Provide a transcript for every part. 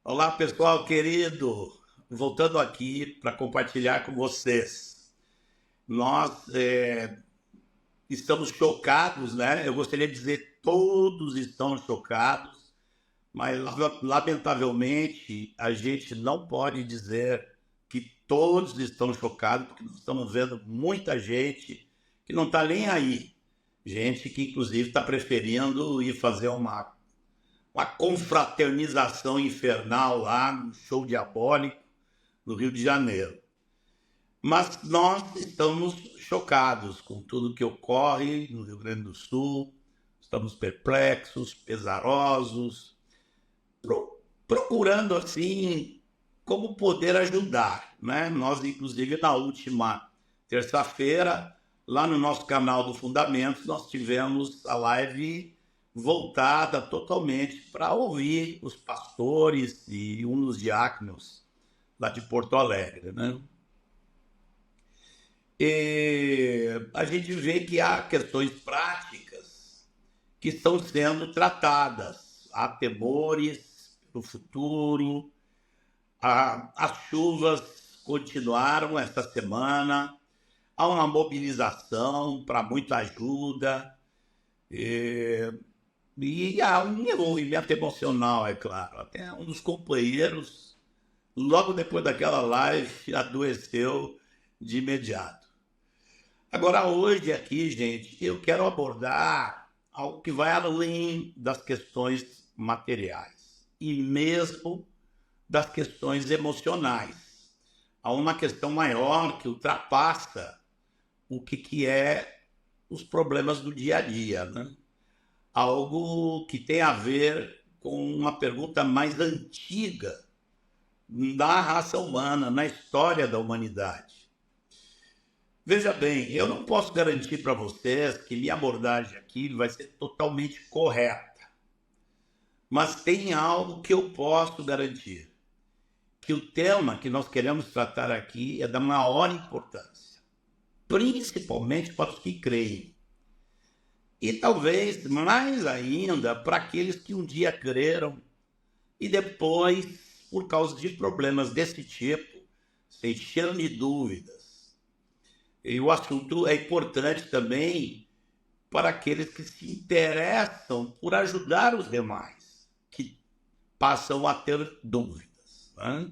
Olá, pessoal querido, voltando aqui para compartilhar com vocês. Nós estamos chocados, né? Eu gostaria de dizer todos estão chocados, mas lamentavelmente a gente não pode dizer que todos estão chocados, porque nós estamos vendo muita gente que não está nem aí. Gente que inclusive está preferindo ir fazer uma confraternização infernal lá no show diabólico no Rio de Janeiro. Mas nós estamos chocados com tudo que ocorre no Rio Grande do Sul, estamos perplexos, pesarosos, procurando assim como poder ajudar, né? Nós, inclusive, na última terça-feira, lá no nosso canal do Fundamentos, nós tivemos a live voltada totalmente para ouvir os pastores e um dos diáconos lá de Porto Alegre, né? E a gente vê que há questões práticas que estão sendo tratadas. Há temores no futuro, as chuvas continuaram esta semana, há uma mobilização para muita ajuda, e há um envolvimento emocional, é claro. Até um dos companheiros, logo depois daquela live, adoeceu de imediato. Agora, hoje aqui, gente, eu quero abordar algo que vai além das questões materiais e mesmo das questões emocionais. Há uma questão maior que ultrapassa o que é os problemas do dia a dia, né? Algo que tem a ver com uma pergunta mais antiga da raça humana, na história da humanidade. Veja bem, eu não posso garantir para vocês que minha abordagem aqui vai ser totalmente correta, mas tem algo que eu posso garantir, que o tema que nós queremos tratar aqui é da maior importância, principalmente para os que creem. E talvez mais ainda para aqueles que um dia creram e depois, por causa de problemas desse tipo, se encheram de dúvidas. E o assunto é importante também para aqueles que se interessam por ajudar os demais, que passam a ter dúvidas, né?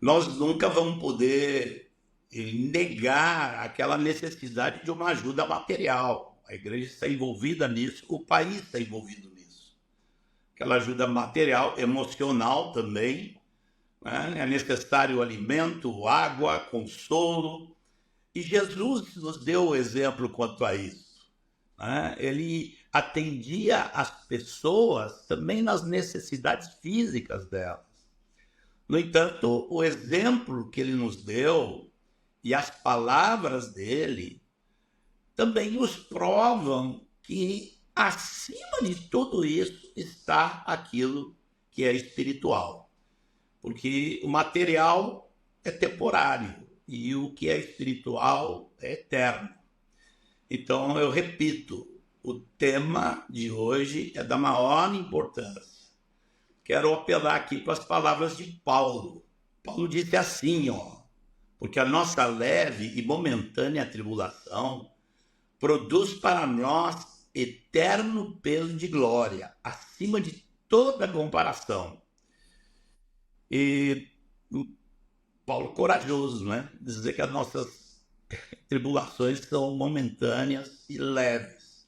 Nós nunca vamos poder negar aquela necessidade de uma ajuda material. A igreja está envolvida nisso, o país está envolvido nisso. Aquela ajuda material, emocional também, né? É necessário alimento, água, consolo. E Jesus nos deu o exemplo quanto a isso, né? Ele atendia as pessoas também nas necessidades físicas delas. No entanto, o exemplo que ele nos deu e as palavras dele também nos provam que acima de tudo isso está aquilo que é espiritual. Porque o material é temporário e o que é espiritual é eterno. Então, eu repito, o tema de hoje é da maior importância. Quero apelar aqui para as palavras de Paulo. Paulo disse assim, porque a nossa leve e momentânea tribulação produz para nós eterno peso de glória, acima de toda comparação. E Paulo corajoso, né? Dizer que as nossas tribulações são momentâneas e leves.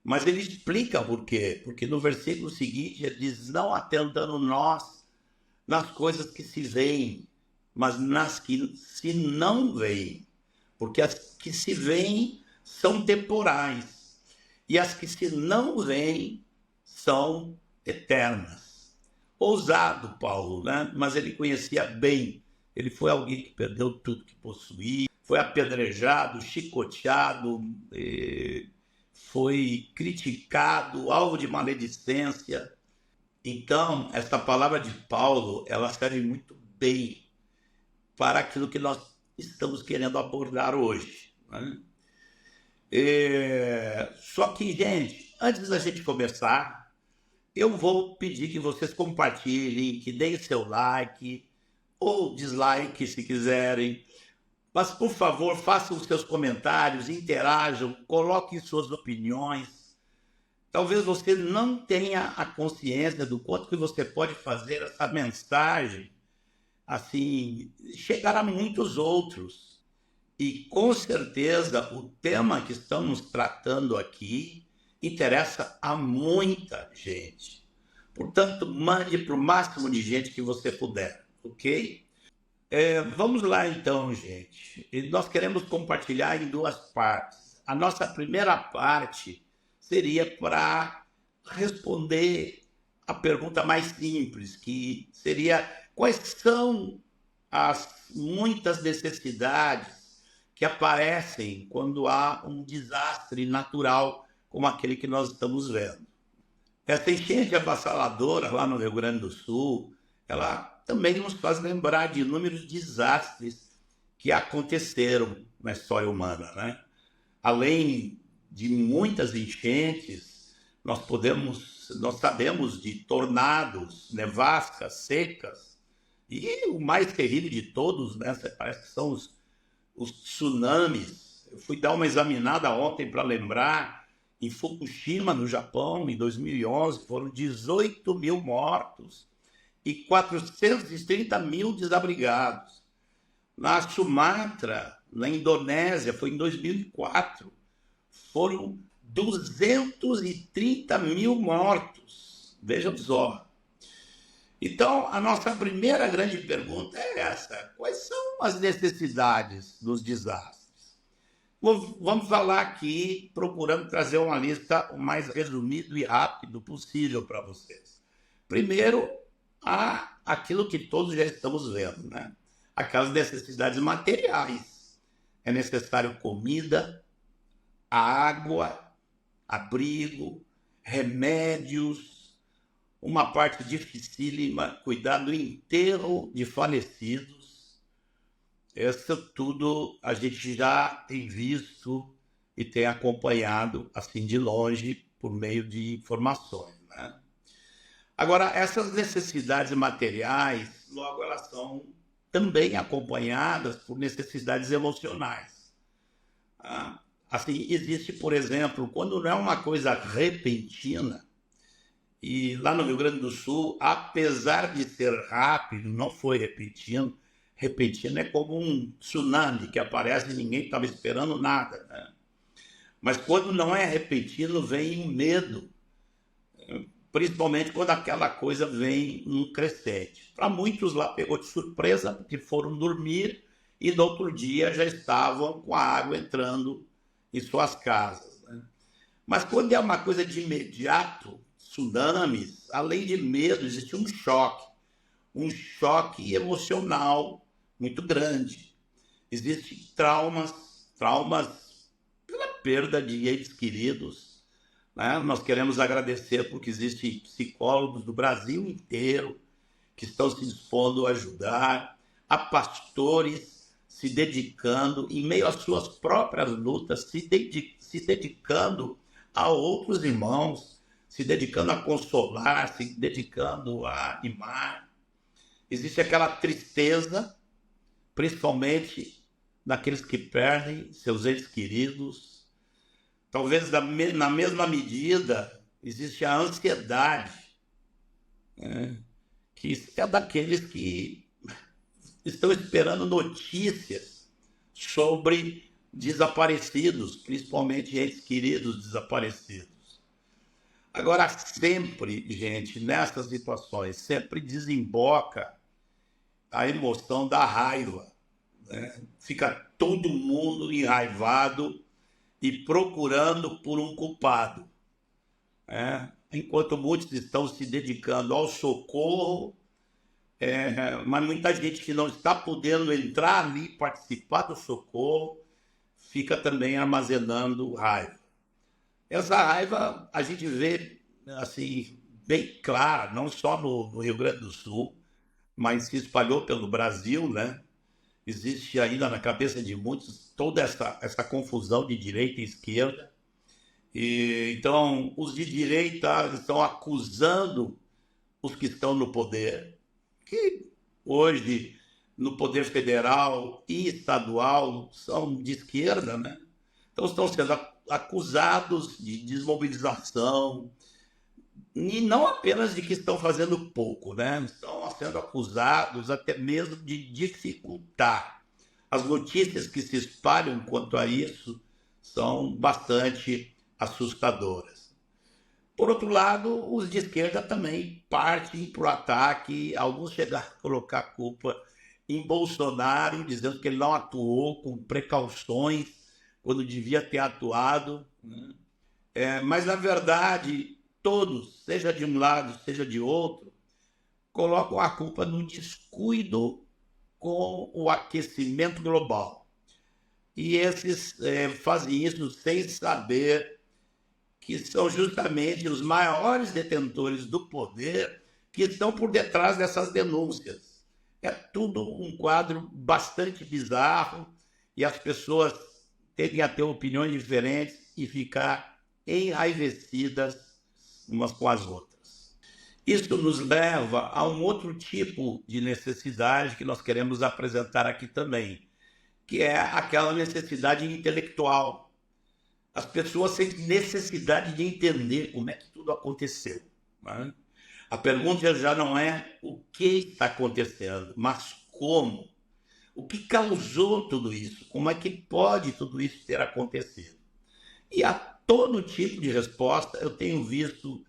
Mas ele explica por quê. Porque no versículo seguinte ele diz, não atentando nós nas coisas que se veem, mas nas que se não veem. Porque as que se veem são temporais e as que se não veem são eternas. Ousado Paulo, né? Mas ele conhecia bem. Ele foi alguém que perdeu tudo que possuía, foi apedrejado, chicoteado, foi criticado, alvo de maledicência. Então, essa palavra de Paulo, ela serve muito bem para aquilo que nós estamos querendo abordar hoje, né? Só que, gente, antes da gente começar, eu vou pedir que vocês compartilhem, que deem seu like ou dislike se quiserem. Mas, por favor, façam os seus comentários, interajam, coloquem suas opiniões. Talvez você não tenha a consciência do quanto que você pode fazer essa mensagem assim chegar a muitos outros. E, com certeza, o tema que estamos tratando aqui interessa a muita gente. Portanto, mande para o máximo de gente que você puder, ok? Vamos lá então, gente. E nós queremos compartilhar em duas partes. A nossa primeira parte seria para responder a pergunta mais simples, que seria quais são as muitas necessidades que aparecem quando há um desastre natural como aquele que nós estamos vendo. Essa enchente avassaladora lá no Rio Grande do Sul, ela também nos faz lembrar de inúmeros desastres que aconteceram na história humana, né? Além de muitas enchentes, nós sabemos de tornados, nevascas, secas, e o mais terrível de todos, né, parece que são os tsunamis. Eu fui dar uma examinada ontem para lembrar, em Fukushima, no Japão, em 2011, foram 18 mil mortos e 430 mil desabrigados. Na Sumatra, na Indonésia, foi em 2004, foram 230 mil mortos. Vejam só. Então, a nossa primeira grande pergunta é essa: quais são as necessidades dos desastres? Vamos falar aqui, procurando trazer uma lista o mais resumido e rápido possível para vocês. Primeiro, há aquilo que todos já estamos vendo, né? Aquelas necessidades materiais. É necessário comida, água, abrigo, remédios, uma parte dificílima, cuidar do enterro de falecidos. Isso tudo a gente já tem visto e tem acompanhado assim de longe por meio de informações, né? Agora, essas necessidades materiais, logo elas são também acompanhadas por necessidades emocionais. Assim, existe, por exemplo, quando não é uma coisa repentina, e lá no Rio Grande do Sul, apesar de ser rápido, não foi repentino. Repentino é como um tsunami que aparece e ninguém estava esperando nada, né? Mas quando não é repentino, vem um medo, principalmente quando aquela coisa vem num crescente. Para muitos lá pegou de surpresa, porque foram dormir e no outro dia já estavam com a água entrando em suas casas, né? Mas quando é uma coisa de imediato, tsunamis, além de medo, existe um choque emocional muito grande. Existem traumas pela perda de entes queridos, né? Nós queremos agradecer porque existem psicólogos do Brasil inteiro que estão se dispondo a ajudar, há pastores se dedicando, em meio às suas próprias lutas, se dedicando a outros irmãos, se dedicando a consolar, se dedicando a animar. Existe aquela tristeza, principalmente daqueles que perdem seus entes queridos. Talvez na mesma medida existe a ansiedade, né? Que é daqueles que estão esperando notícias sobre desaparecidos, principalmente entes queridos desaparecidos. Agora, sempre, gente, nessas situações, sempre desemboca a emoção da raiva, né? Fica todo mundo enraivado e procurando por um culpado, né? Enquanto muitos estão se dedicando ao socorro, mas muita gente que não está podendo entrar ali, participar do socorro, fica também armazenando raiva. Essa raiva a gente vê assim, bem clara, não só no Rio Grande do Sul, mas se espalhou pelo Brasil, né? Existe ainda na cabeça de muitos toda essa confusão de direita e esquerda. Então, os de direita estão acusando os que estão no poder, que hoje, no poder federal e estadual, são de esquerda, né? Então, estão sendo acusados de desmobilização, e não apenas de que estão fazendo pouco, né? Estão sendo acusados até mesmo de dificultar. As notícias que se espalham quanto a isso são bastante assustadoras. Por outro lado, os de esquerda também partem para o ataque. Alguns chegaram a colocar a culpa em Bolsonaro, dizendo que ele não atuou com precauções quando devia ter atuado. Mas, na verdade, todos, seja de um lado, seja de outro, colocam a culpa no descuido com o aquecimento global. E esses fazem isso sem saber que são justamente os maiores detentores do poder que estão por detrás dessas denúncias. É tudo um quadro bastante bizarro e as pessoas tendem a ter opiniões diferentes e ficar enraivecidas umas com as outras. Isso nos leva a um outro tipo de necessidade que nós queremos apresentar aqui também, que é aquela necessidade intelectual. As pessoas sentem necessidade de entender como é que tudo aconteceu. Né? A pergunta já não é o que está acontecendo, mas como. O que causou tudo isso? Como é que pode tudo isso ter acontecido? E a todo tipo de resposta, eu tenho visto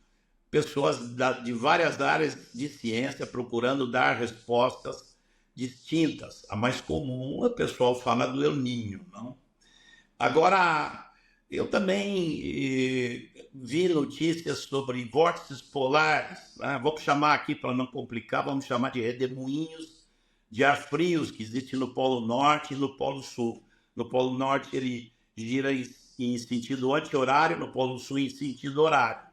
pessoas de várias áreas de ciência procurando dar respostas distintas. A mais comum, o pessoal fala do El Niño, não? Agora, eu também vi notícias sobre vórtices polares, né? Vou chamar aqui, para não complicar, vamos chamar de redemoinhos de ar frios que existem no Polo Norte e no Polo Sul. No Polo Norte ele gira em sentido anti-horário, no Polo Sul em sentido horário.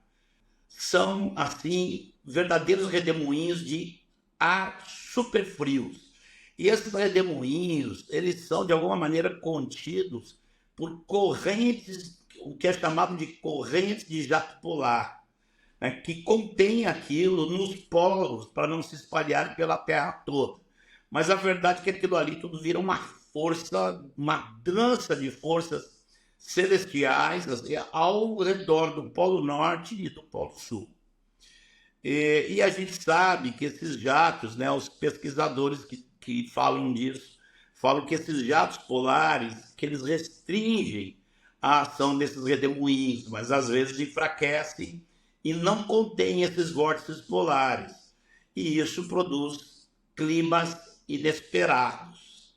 São, assim, verdadeiros redemoinhos de ar super frios. E esses redemoinhos, eles são, de alguma maneira, contidos por correntes, o que é chamado de correntes de jato polar, né, que contém aquilo nos polos para não se espalhar pela Terra toda. Mas a verdade é que aquilo ali tudo vira uma força, uma dança de forças celestiais assim, ao redor do Polo Norte e do Polo Sul. E a gente sabe que esses jatos, né, os pesquisadores que falam disso, falam que esses jatos polares, que eles restringem a ação desses redemoinhos, mas às vezes enfraquecem e não contêm esses vórtices polares. E isso produz climas inesperados.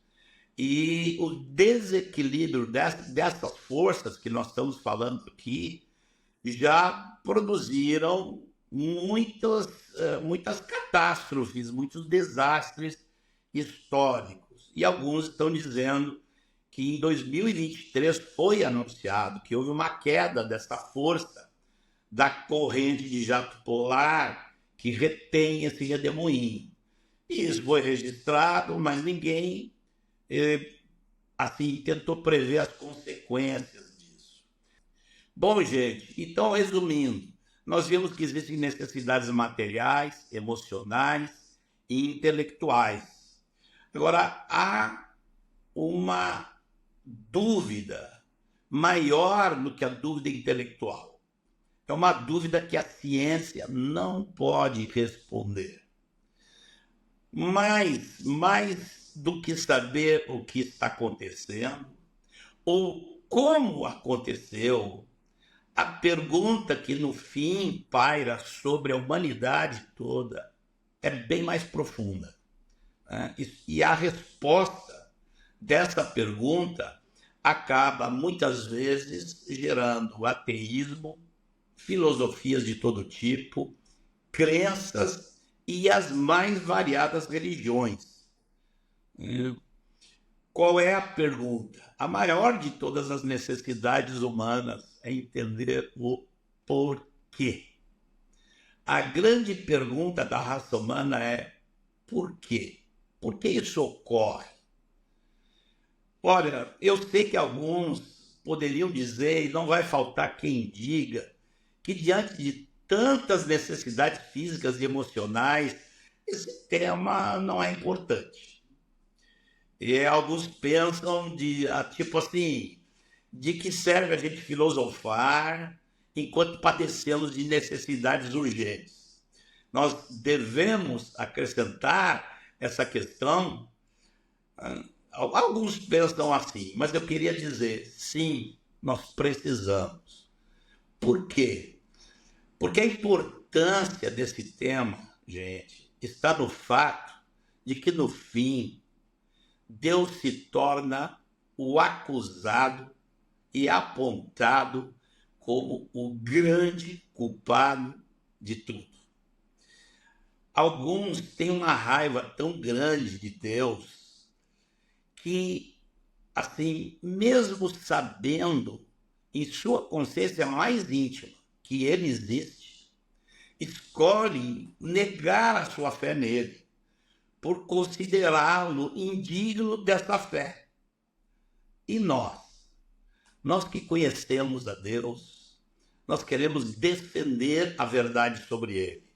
E o desequilíbrio dessas forças que nós estamos falando aqui já produziram muitas catástrofes, muitos desastres históricos. E alguns estão dizendo que em 2023 foi anunciado que houve uma queda dessa força da corrente de jato polar que retém esse redemoinho. Isso foi registrado, mas ninguém assim tentou prever as consequências disso. Bom, gente, então resumindo, nós vemos que existem necessidades materiais, emocionais e intelectuais. Agora, há uma dúvida maior do que a dúvida intelectual. É uma dúvida que a ciência não pode responder. Mais do que saber o que está acontecendo ou como aconteceu, a pergunta que no fim paira sobre a humanidade toda é bem mais profunda. Né? E a resposta dessa pergunta acaba muitas vezes gerando ateísmo, filosofias de todo tipo, crenças e as mais variadas religiões. Qual é a pergunta? A maior de todas as necessidades humanas é entender o porquê. A grande pergunta da raça humana é por quê? Por que isso ocorre? Olha, eu sei que alguns poderiam dizer, e não vai faltar quem diga, que diante de tantas necessidades físicas e emocionais, esse tema não é importante. E alguns pensam tipo assim, de que serve a gente filosofar enquanto padecemos de necessidades urgentes. Nós devemos acrescentar essa questão. Alguns pensam assim, mas eu queria dizer, sim, nós precisamos. Por quê? Porque a importância desse tema, gente, está no fato de que, no fim, Deus se torna o acusado e apontado como o grande culpado de tudo. Alguns têm uma raiva tão grande de Deus que, assim, mesmo sabendo em sua consciência mais íntima que ele existe, escolhem negar a sua fé nele por considerá-lo indigno dessa fé. E nós que conhecemos a Deus, nós queremos defender a verdade sobre ele,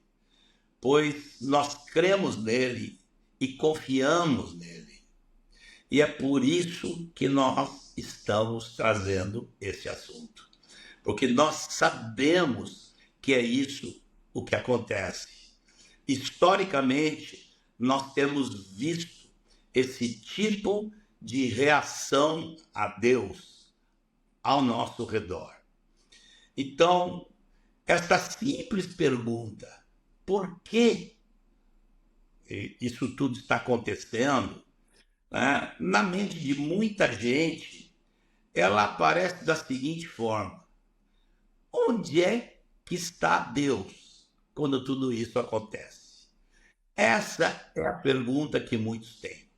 pois nós cremos nele e confiamos nele. E é por isso que nós estamos trazendo esse assunto. Porque nós sabemos que é isso o que acontece. Historicamente, nós temos visto esse tipo de reação a Deus ao nosso redor. Então, essa simples pergunta, por que isso tudo está acontecendo, né, na mente de muita gente, ela aparece da seguinte forma: onde é que está Deus quando tudo isso acontece? Essa é a pergunta que muitos têm.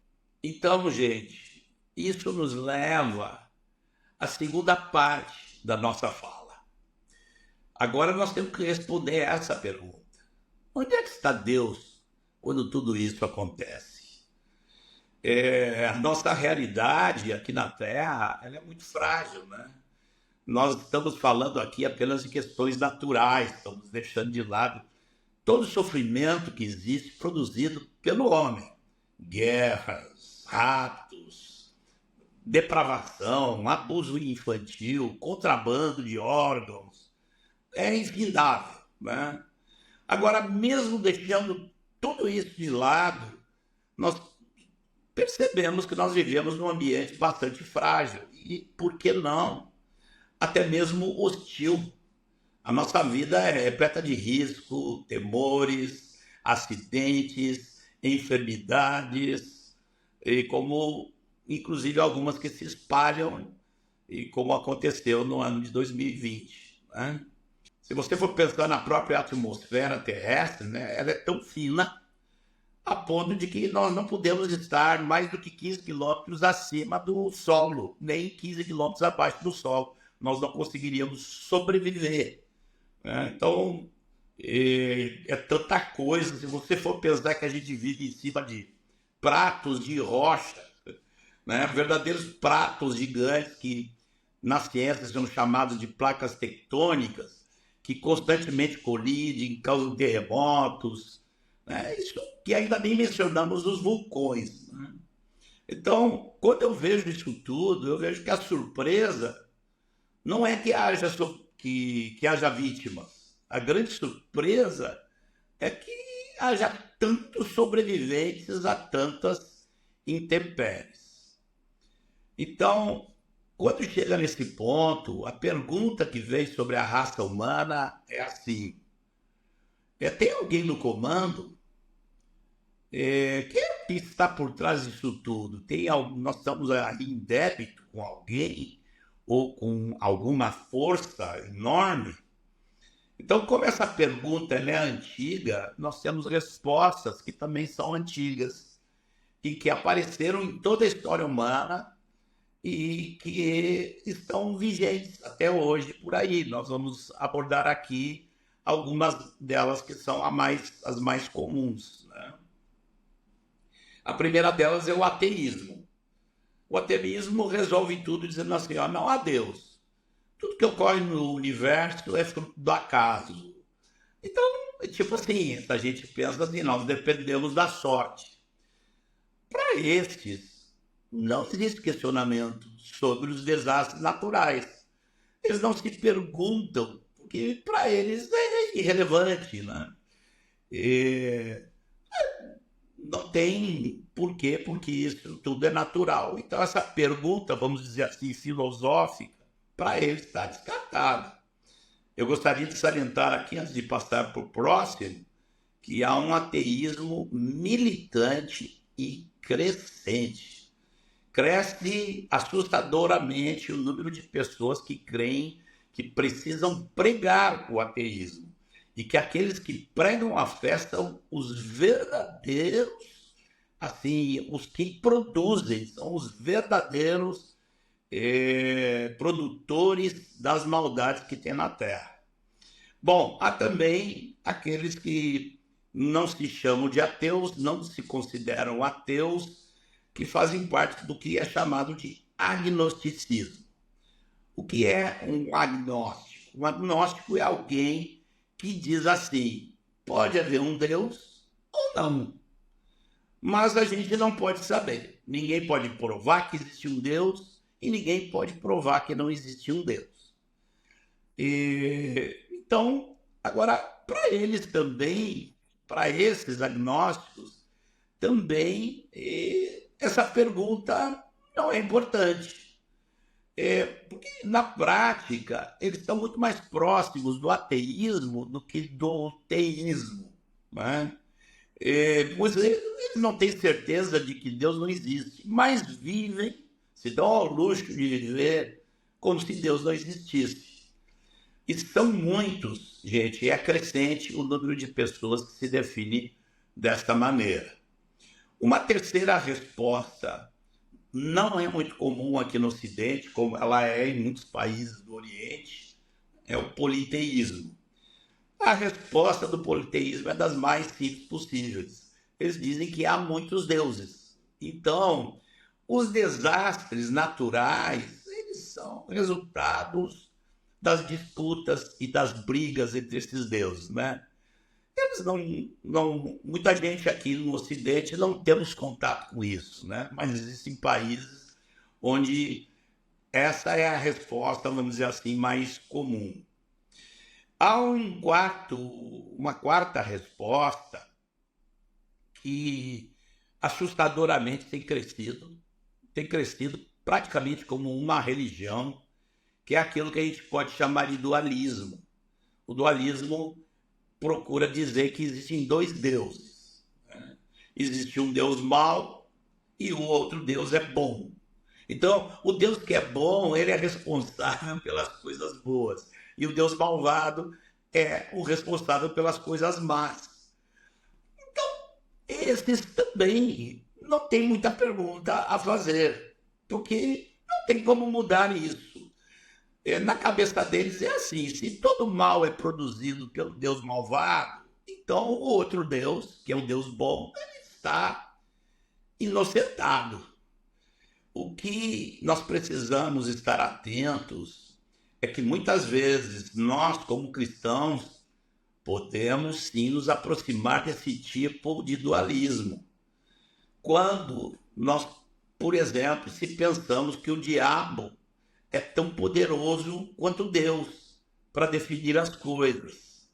Então, gente, isso nos leva à segunda parte da nossa fala. Agora nós temos que responder essa pergunta: onde é que está Deus quando tudo isso acontece? A nossa realidade aqui na Terra, ela é muito frágil, né? Nós estamos falando aqui apenas de questões naturais, estamos deixando de lado todo o sofrimento que existe produzido pelo homem. Guerras, raptos, depravação, abuso infantil, contrabando de órgãos. É infindável, né? Agora, mesmo deixando tudo isso de lado, nós percebemos que nós vivemos num ambiente bastante frágil e, por que não, até mesmo hostil. A nossa vida é repleta de risco, temores, acidentes, enfermidades, e como inclusive algumas que se espalham, e como aconteceu no ano de 2020. Né? Se você for pensar na própria atmosfera terrestre, né, ela é tão fina a ponto de que nós não podemos estar mais do que 15 quilômetros acima do solo, nem 15 quilômetros abaixo do solo. Nós não conseguiríamos sobreviver. Né? Então, é tanta coisa. Se você for pensar que a gente vive em cima de pratos de rocha, né? Verdadeiros pratos gigantes que na ciência são chamados de placas tectônicas, que constantemente colidem, causam terremotos, né? Isso que ainda nem mencionamos os vulcões. Né? Então, quando eu vejo isso tudo, eu vejo que a surpresa não é que haja vítimas. A grande surpresa é que haja tantos sobreviventes a tantas intempéries. Então, quando chega nesse ponto, a pergunta que vem sobre a raça humana é assim: tem alguém no comando? Quem é que está por trás disso tudo? Nós estamos aí em débito com alguém ou com alguma força enorme? Então, como essa pergunta é antiga, nós temos respostas que também são antigas e que apareceram em toda a história humana e que estão vigentes até hoje por aí. Nós vamos abordar aqui algumas delas que são as mais comuns. Né? A primeira delas é o ateísmo. O ateísmo resolve tudo dizendo assim, ó, não há Deus. Tudo que ocorre no universo é fruto do acaso. Então, tipo assim, a gente pensa assim, nós dependemos da sorte. Para estes, não existe questionamento sobre os desastres naturais. Eles não se perguntam, porque para eles é irrelevante, né? E não tem porquê, porque isso tudo é natural. Então, essa pergunta, vamos dizer assim, filosófica, para eles está descartada. Eu gostaria de salientar aqui, antes de passar para o próximo, que há um ateísmo militante e crescente. Cresce assustadoramente o número de pessoas que creem que precisam pregar o ateísmo e que aqueles que pregam a fé são os verdadeiros, assim, os que produzem, são os verdadeiros produtores das maldades que tem na Terra. Bom, há também aqueles que não se chamam de ateus, não se consideram ateus, que fazem parte do que é chamado de agnosticismo. O que é um agnóstico? Um agnóstico é alguém que diz assim, pode haver um Deus ou não, mas a gente não pode saber. Ninguém pode provar que existe um Deus e ninguém pode provar que não existe um Deus. Então, agora, para eles também, para esses agnósticos, também essa pergunta não é importante. Porque, na prática, eles estão muito mais próximos do ateísmo do que do teísmo. Né? Pois eles não têm certeza de que Deus não existe, mas vivem, se dão ao luxo de viver como se Deus não existisse. E são muitos, gente, é crescente o número de pessoas que se definem desta maneira. Uma terceira resposta não é muito comum aqui no Ocidente, como ela é em muitos países do Oriente, é o politeísmo. A resposta do politeísmo é das mais simples possíveis. Eles dizem que há muitos deuses. Então, os desastres naturais, eles são resultados das disputas e das brigas entre esses deuses, né? Eles muita gente aqui no Ocidente não temos contato com isso, né? Mas existem países onde essa é a resposta, vamos dizer assim, mais comum. Há uma quarta resposta que assustadoramente tem crescido praticamente como uma religião, que é aquilo que a gente pode chamar de dualismo. O dualismo procura dizer que existem dois deuses. Né? Existe um Deus mau e o outro Deus é bom. Então, o Deus que é bom, ele é responsável pelas coisas boas. E o Deus malvado é o responsável pelas coisas más. Então, esses também não tem muita pergunta a fazer, porque não tem como mudar isso. Na cabeça deles é assim, se todo mal é produzido pelo Deus malvado, então o outro Deus, que é um Deus bom, ele está inocentado. O que nós precisamos estar atentos é que muitas vezes nós, como cristãos, podemos sim nos aproximar desse tipo de dualismo. Quando nós, por exemplo, se pensamos que o diabo é tão poderoso quanto Deus para definir as coisas.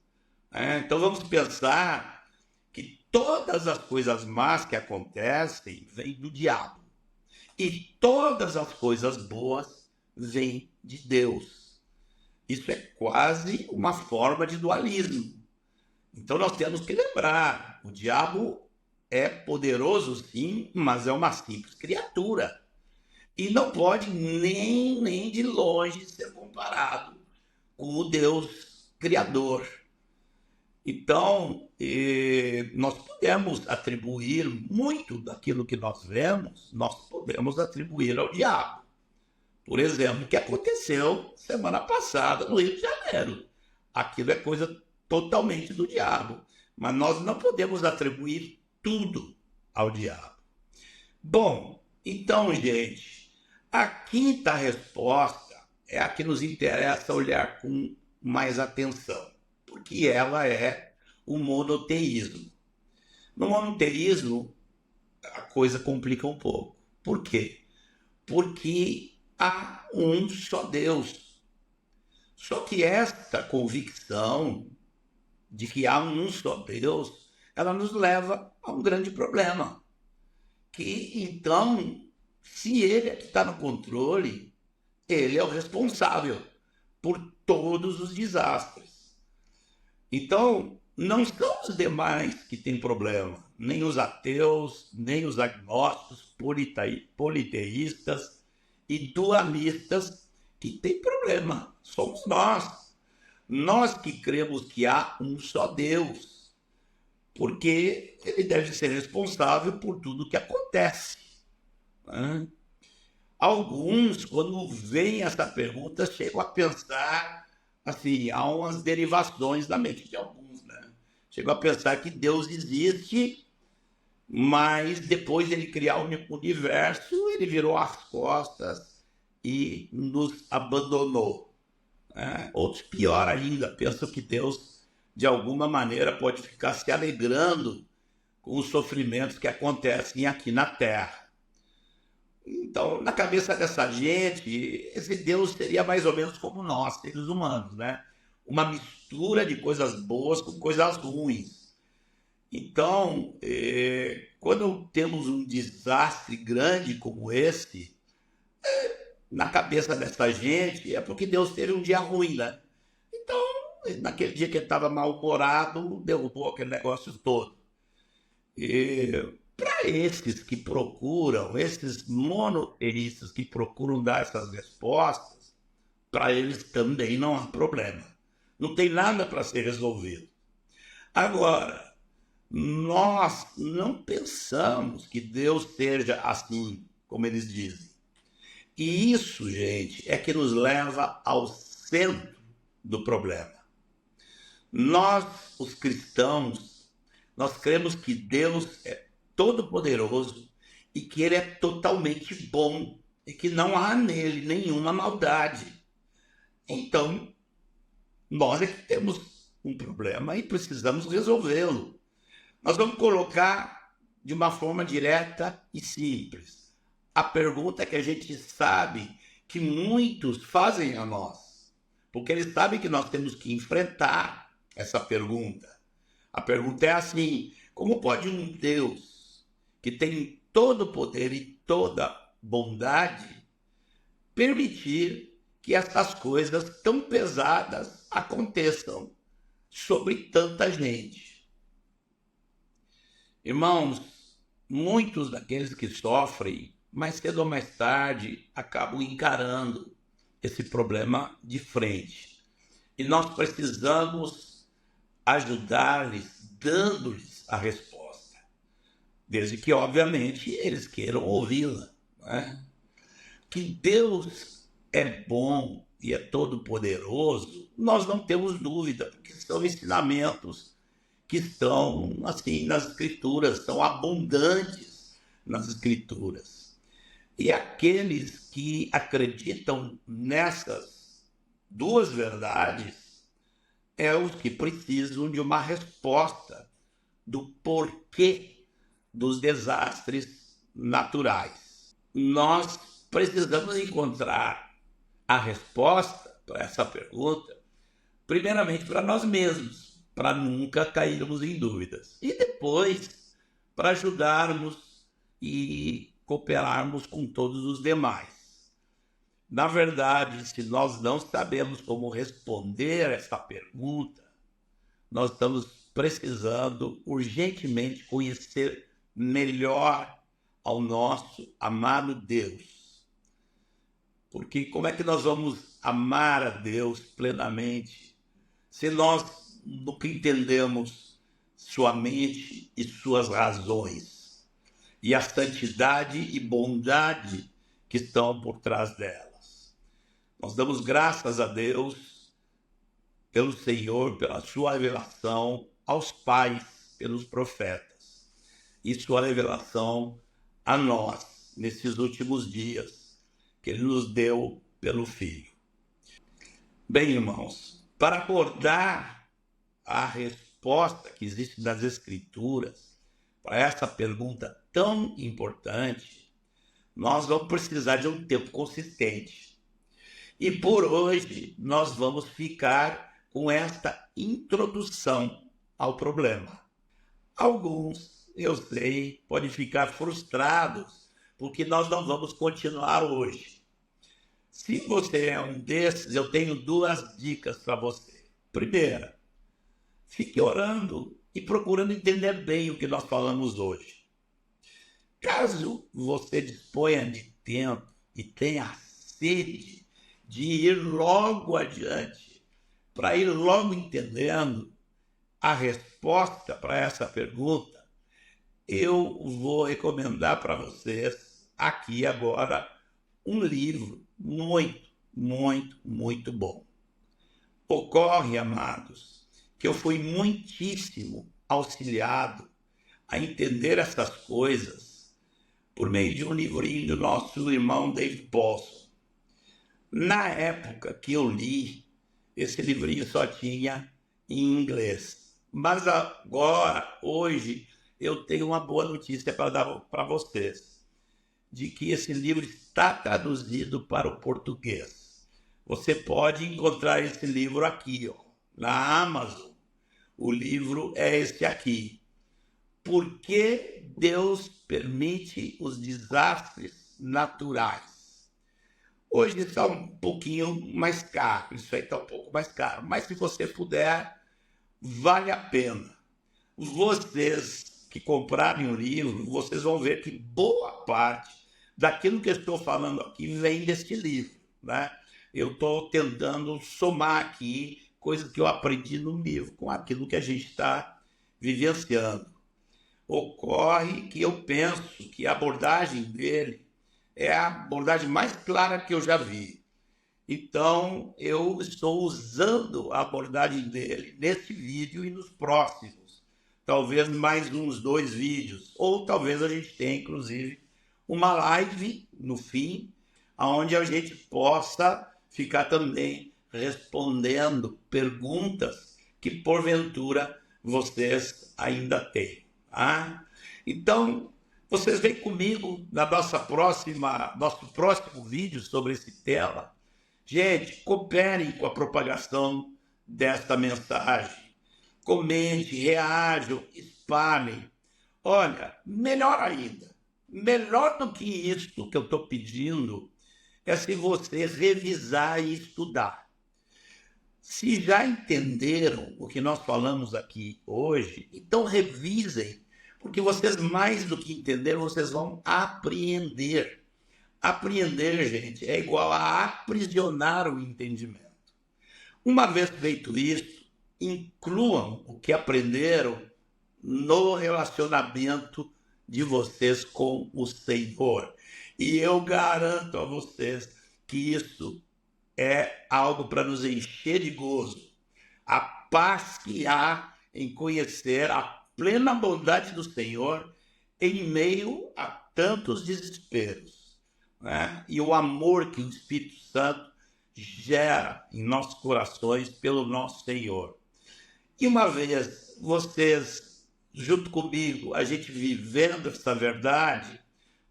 Então vamos pensar que todas as coisas más que acontecem vêm do diabo. E todas as coisas boas vêm de Deus. Isso é quase uma forma de dualismo. Então nós temos que lembrar, o diabo é poderoso sim, mas é uma simples criatura. E não pode nem de longe ser comparado com o Deus Criador. Então, nós podemos atribuir muito daquilo que nós vemos, nós podemos atribuir ao diabo. Por exemplo, o que aconteceu semana passada no Rio de Janeiro. Aquilo é coisa totalmente do diabo. Mas nós não podemos atribuir tudo ao diabo. Bom, então, gente, A quinta resposta é a que nos interessa olhar com mais atenção, porque ela é o monoteísmo. No monoteísmo, a coisa complica um pouco. Por quê? Porque há um só Deus. Só que esta convicção de que há um só Deus, ela nos leva a um grande problema. Que então, se ele é que está no controle, ele é o responsável por todos os desastres. Então, não são os demais que têm problema, nem os ateus, nem os agnósticos, politeístas e dualistas que têm problema. Somos nós. Nós que cremos que há um só Deus, porque ele deve ser responsável por tudo que acontece. Né? Alguns, quando veem essa pergunta, chegam a pensar, assim, há umas derivações da mente de alguns, né? Chegam a pensar que Deus existe, mas depois de ele criar o universo, ele virou as costas e nos abandonou. Né? Outros, pior ainda, pensam que Deus, de alguma maneira, pode ficar se alegrando com os sofrimentos que acontecem aqui na Terra. Então, na cabeça dessa gente, esse Deus seria mais ou menos como nós, seres humanos, né? Uma mistura de coisas boas com coisas ruins. Então, quando temos um desastre grande como esse, na cabeça dessa gente, é porque Deus teve um dia ruim, né? Então, naquele dia que ele estava mal-humorado, derrubou aquele negócio todo. E para esses que procuram, esses monoteístas que procuram dar essas respostas, para eles também não há problema. Não tem nada para ser resolvido. Agora, nós não pensamos que Deus seja assim, como eles dizem. E isso, gente, é que nos leva ao centro do problema. Nós, os cristãos, nós cremos que Deus é todo-poderoso e que ele é totalmente bom e que não há nele nenhuma maldade. Então, nós é que temos um problema e precisamos resolvê-lo. Nós vamos colocar de uma forma direta e simples. A pergunta que a gente sabe que muitos fazem a nós, porque eles sabem que nós temos que enfrentar essa pergunta. A pergunta é assim: como pode um Deus que tem todo o poder e toda bondade permitir que essas coisas tão pesadas aconteçam sobre tanta gente? Irmãos, muitos daqueles que sofrem, mais cedo ou mais tarde, acabam encarando esse problema de frente. E nós precisamos ajudar-lhes, dando-lhes a resposta. Desde que, obviamente, eles queiram ouvi-la. Né? Que Deus é bom e é todo-poderoso, nós não temos dúvida, porque são ensinamentos que estão assim nas Escrituras, são abundantes nas Escrituras. E aqueles que acreditam nessas duas verdades é os que precisam de uma resposta do porquê dos desastres naturais. Nós precisamos encontrar a resposta para essa pergunta, primeiramente para nós mesmos, para nunca cairmos em dúvidas. E depois, para ajudarmos e cooperarmos com todos os demais. Na verdade, se nós não sabemos como responder essa pergunta, nós estamos precisando urgentemente conhecer melhor ao nosso amado Deus. Porque como é que nós vamos amar a Deus plenamente se nós nunca entendemos sua mente e suas razões e a santidade e bondade que estão por trás delas? Nós damos graças a Deus pelo Senhor, pela sua revelação aos pais, pelos profetas, e sua revelação a nós nesses últimos dias, que Ele nos deu pelo Filho. Bem, irmãos, para abordar a resposta que existe nas Escrituras para essa pergunta tão importante, nós vamos precisar de um tempo consistente. E por hoje nós vamos ficar com esta introdução ao problema. Alguns, eu sei, podem ficar frustrados porque nós não vamos continuar hoje. Se você é um desses, eu tenho 2 dicas para você. Primeira, fique orando e procurando entender bem o que nós falamos hoje. Caso você disponha de tempo e tenha sede de ir logo adiante, para ir logo entendendo a resposta para essa pergunta, eu vou recomendar para vocês aqui agora um livro muito bom. Ocorre, amados, que eu fui muitíssimo auxiliado a entender essas coisas por meio de um livrinho do nosso irmão Dave Paulson. Na época que eu li, esse livrinho só tinha em inglês. Mas agora, hoje, eu tenho uma boa notícia para dar para vocês, de que esse livro está traduzido para o português. Você pode encontrar esse livro aqui, na Amazon. O livro é esse aqui. Por que Deus permite os desastres naturais? Hoje está um pouquinho mais caro, isso aí está um pouco mais caro, mas se você puder, vale a pena. Vocês que comprarem o livro, vocês vão ver que boa parte daquilo que eu estou falando aqui vem deste livro, né? Eu estou tentando somar aqui coisas que eu aprendi no livro com aquilo que a gente está vivenciando. Ocorre que eu penso que a abordagem dele é a abordagem mais clara que eu já vi. Então, eu estou usando a abordagem dele nesse vídeo e nos próximos. Talvez mais uns 2 vídeos. Ou talvez a gente tenha, inclusive, uma live no fim, onde a gente possa ficar também respondendo perguntas que, porventura, vocês ainda têm. Tá? Então, vocês vêm comigo na nosso próximo vídeo sobre esse tema. Gente, cooperem com a propagação desta mensagem. Comente, reajam, espalhem. Olha, melhor ainda, melhor do que isso que eu estou pedindo é se você revisar e estudar. Se já entenderam o que nós falamos aqui hoje, então revisem, porque vocês, mais do que entender, vocês vão apreender. Apreender, gente, é igual a aprisionar o entendimento. Uma vez feito isso, incluam o que aprenderam no relacionamento de vocês com o Senhor. E eu garanto a vocês que isso é algo para nos encher de gozo. A paz que há em conhecer a plena bondade do Senhor em meio a tantos desesperos, né? E o amor que o Espírito Santo gera em nossos corações pelo nosso Senhor. E uma vez vocês, junto comigo, a gente vivendo essa verdade,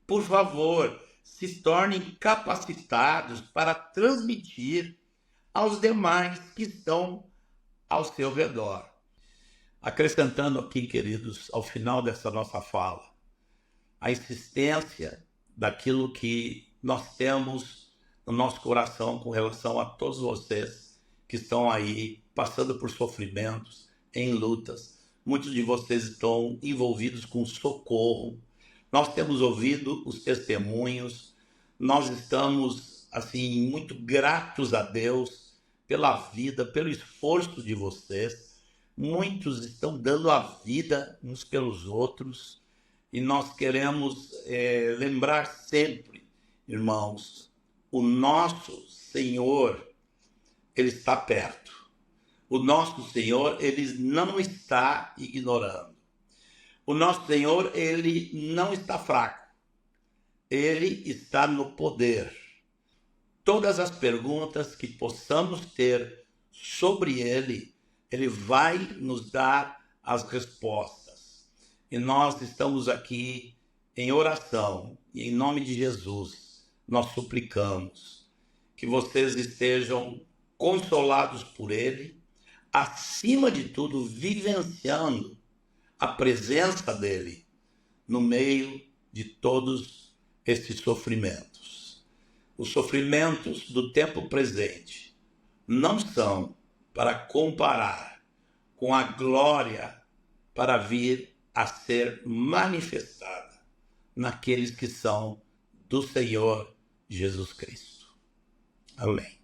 por favor, se tornem capacitados para transmitir aos demais que estão ao seu redor. Acrescentando aqui, queridos, ao final dessa nossa fala, a insistência daquilo que nós temos no nosso coração com relação a todos vocês que estão aí passando por sofrimentos, em lutas. Muitos de vocês estão envolvidos com socorro. Nós temos ouvido os testemunhos, nós estamos, assim, muito gratos a Deus pela vida, pelo esforço de vocês. Muitos estão dando a vida uns pelos outros e nós queremos lembrar sempre, irmãos, o nosso Senhor, Ele está perto. O nosso Senhor, Ele não está ignorando. O nosso Senhor, Ele não está fraco. Ele está no poder. todas as perguntas que possamos ter sobre Ele, Ele vai nos dar as respostas. E nós estamos aqui em oração, e em nome de Jesus, nós suplicamos que vocês estejam consolados por Ele, acima de tudo, vivenciando a presença dEle no meio de todos esses sofrimentos. Os sofrimentos do tempo presente não são para comparar com a glória para vir a ser manifestada naqueles que são do Senhor Jesus Cristo. Amém.